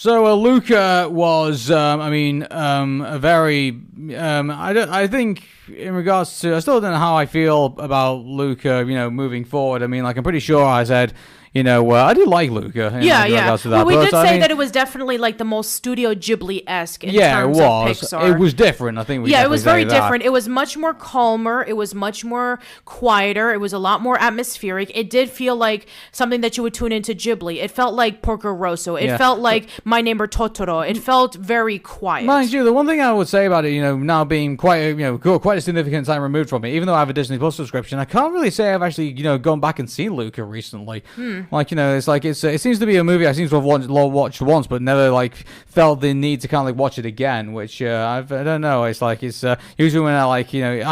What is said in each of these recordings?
So Luca was, a very. I think in regards to, I still don't know how I feel about Luca. Moving forward. I mean, like I'm pretty sure I said. I did like Luca. Yeah. Well, we did say that it was definitely like the most Studio Ghibli-esque in terms of Pixar. It was different. I think. It was very different. It was much more calmer. It was much more quieter. It was a lot more atmospheric. It did feel like something that you would tune into Ghibli. It felt like Porco Rosso. It felt like My Neighbor Totoro. It felt very quiet. Mind you, the one thing I would say about it, now being quite a significant time removed from it, even though I have a Disney Plus subscription, I can't really say I've actually gone back and seen Luca recently. It seems to be a movie I seem to have watched once, but never felt the need to kind of watch it again. Which I don't know. It's usually when I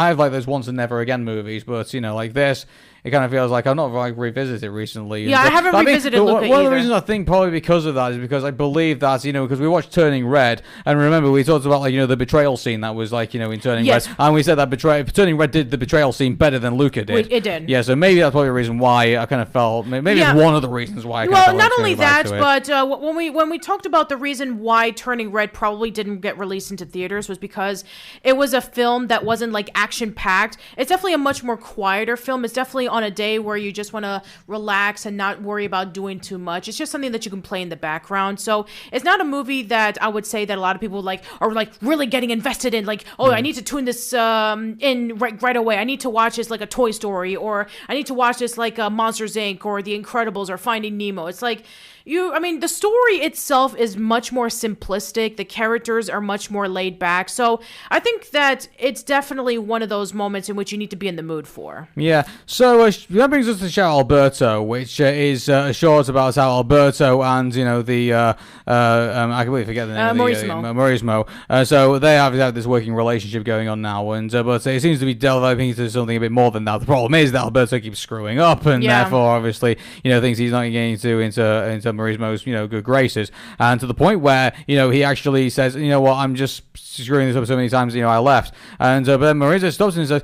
have those once and never again movies, but this. It kind of feels like I've not revisited it recently. Yeah, I haven't revisited Luca One of the reasons I think probably because of that is because I believe that, because we watched Turning Red, and remember we talked about, the betrayal scene that was, in Turning Red, and we said that Turning Red did the betrayal scene better than Luca did. It did. Yeah, so maybe that's probably the reason why I kind of felt, maybe it's one of the reasons why I kind of felt not only that, but when we talked about the reason why Turning Red probably didn't get released into theaters was because it was a film that wasn't, action-packed. It's definitely a much more quieter film. It's definitely on a day where you just want to relax and not worry about doing too much. It's just something that you can play in the background. So it's not a movie that I would say that a lot of people are really getting invested in. I need to tune this in right away. I need to watch this like a Toy Story, or I need to watch this like Monsters Inc. or The Incredibles or Finding Nemo. It's like the story itself is much more simplistic. The characters are much more laid back. So I think that it's definitely one of those moments in which you need to be in the mood for. Yeah. So that brings us to Ciao Alberto, which is a short about Ciao Alberto and, I completely forget the name. Massimo. So they have this working relationship going on now, and but it seems to be developing into something a bit more than that. The problem is that Alberto keeps screwing up, and therefore, obviously, thinks he's not getting into Massimo's, good graces, and to the point where, he actually says, I'm just screwing this up so many times, I left, and but then Mauricio stops him and says,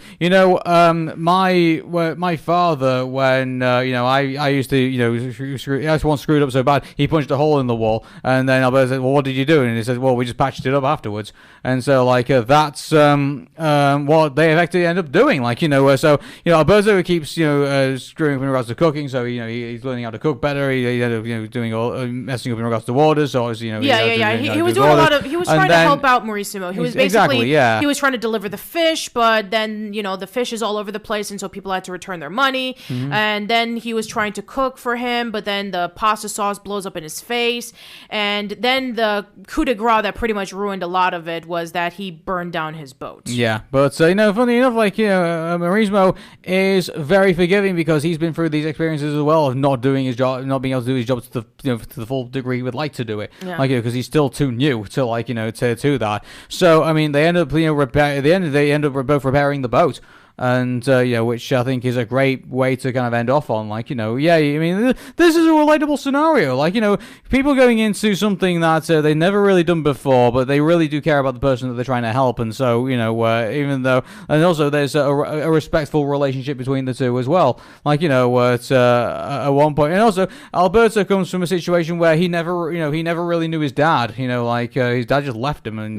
my father, when I used to, I once screwed up so bad, he punched a hole in the wall, and then Alberto said, well, what did you do? And he says, well, we just patched it up afterwards, and so that's what they effectively end up doing, so Alberto keeps screwing up in regards to cooking, so he's learning how to cook better, he ended up doing messing up in regards to orders, so obviously he was doing a lot of, he was trying to help out Mauricio. He was basically he was trying to deliver the fish, but then the fish is all over the place, and so people had to return their money. And then he was trying to cook for him, but then the pasta sauce blows up in his face, and then the coup de grace that pretty much ruined a lot of it was that he burned down his boat. Yeah, but funny enough, Mauricio is very forgiving because he's been through these experiences as well of not doing his job, not being able to do his job to the full degree he would like to do it, because he's still too new to to that. So they end up they end up both repairing the boat. And which I think is a great way to kind of end off on, this is a relatable scenario, people going into something that they never really done before, but they really do care about the person that they're trying to help, and so even though, and also there's a respectful relationship between the two as well, at one point, and also Alberto comes from a situation where he never really knew his dad, his dad just left him, and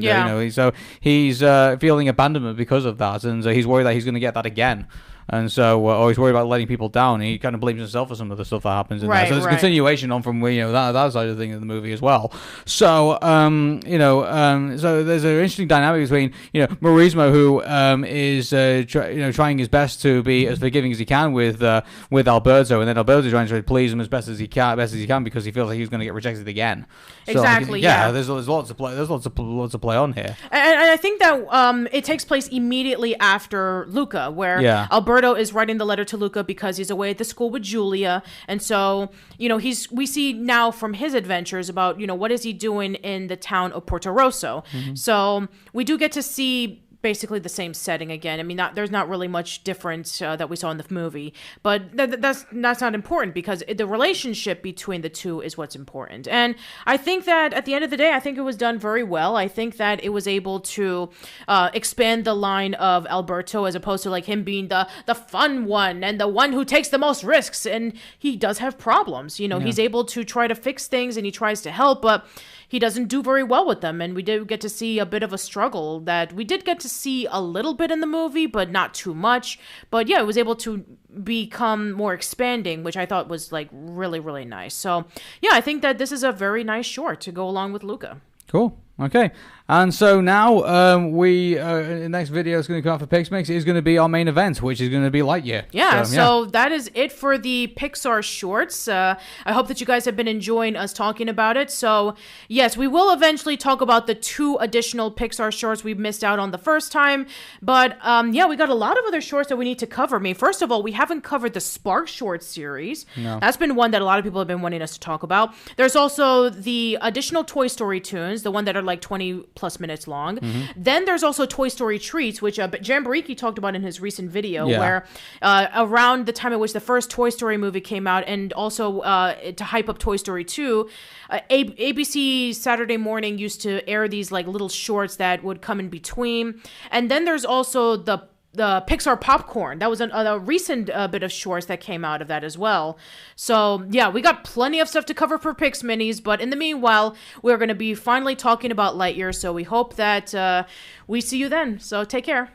so he's feeling abandonment because of that, and he's worried that he's going to get that again. And so, or he's worried about letting people down. He kind of blames himself for some of the stuff that happens in there. So there's a continuation on from that side of the thing in the movie as well. So, so there's an interesting dynamic between Mauricio, who is trying his best to be as forgiving as he can with Alberto, and then Alberto trying to please him as best as he can because he feels like he's going to get rejected again. Exactly. So, there's lots of play. There's lots of play on here. And I think that it takes place immediately after Luca, where Alberto is writing the letter to Luca because he's away at the school with Julia, and so we see now from his adventures about what is he doing in the town of Porto Rosso. So we do get to see basically the same setting again. There's not really much difference that we saw in the movie, but that's not important because the relationship between the two is what's important. And I think that at the end of the day, I think it was done very well. I think that it was able to expand the line of Alberto as opposed to him being the fun one and the one who takes the most risks. And he does have problems. He's able to try to fix things and he tries to help, but he doesn't do very well with them. And we did get to see a bit of a struggle that we did get to see a little bit in the movie, but not too much. But yeah, it was able to become more expanding, which I thought was like really, really nice. So yeah, I think that this is a very nice short to go along with Luca. Cool. Okay. And so now the next video is going to come out for PixMinis is going to be our main event, which is going to be Lightyear. Yeah, so that is it for the Pixar shorts. I hope that you guys have been enjoying us talking about it. So yes, we will eventually talk about the 2 additional Pixar shorts we missed out on the first time. But yeah, we got a lot of other shorts that we need to cover. I mean, first of all, we haven't covered the Spark Short series. No. That's been one that a lot of people have been wanting us to talk about. There's also the additional Toy Story tunes, the one that are like 20 plus minutes long. Then there's also Toy Story treats, which Jamboree talked about in his recent video, where around the time at which the first Toy Story movie came out, and also to hype up Toy Story 2, ABC Saturday Morning used to air these like little shorts that would come in between. And then there's also the Pixar popcorn. That was a recent bit of shorts that came out of that as well. So yeah, we got plenty of stuff to cover for PixMinis, but in the meanwhile, we're going to be finally talking about Lightyear. So we hope that we see you then. So take care.